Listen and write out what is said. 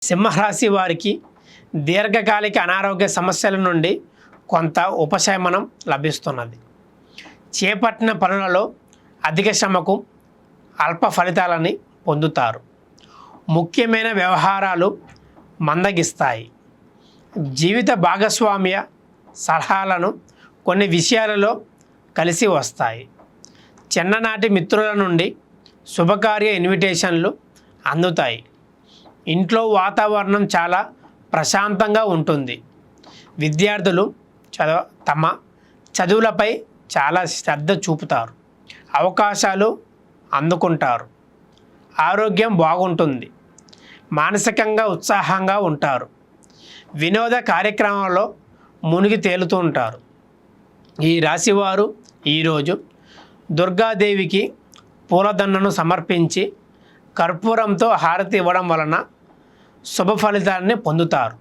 సింహరాశి వారికి దీర్ఘకాలిక అనారోగ్య సమస్యల నుండి కొంత ఉపశమనం లభిస్తున్నది. చేపట్టిన పనులలో అధిక శ్రమకు అల్ప ఫలితాలని పొందుతారు. ముఖ్యమైన వ్యవహారాలు మందగిస్తాయి. జీవిత భాగస్వామ్య సలహాలను కొన్ని విషయాలలో కలిసి వస్తాయి. చిన్ననాటి మిత్రుల నుండి శుభకార్య ఇన్విటేషన్లు అందుతాయి. ఇంట్లో వాతావరణం చాలా ప్రశాంతంగా ఉంటుంది. విద్యార్థులు తమ చదువులపై చాలా శ్రద్ధ చూపుతారు. అవకాశాలు అందుకుంటారు. ఆరోగ్యం బాగుంటుంది. మానసికంగా ఉత్సాహంగా ఉంటారు. వినోద కార్యక్రమాల్లో మునిగి తేలుతూ ఉంటారు. ఈ రాశివారు ఈరోజు దుర్గాదేవికి పూలదండను సమర్పించి కర్పూరంతో హారతి ఇవ్వడం వలన శుభ ఫలితాన్ని పొందుతారు.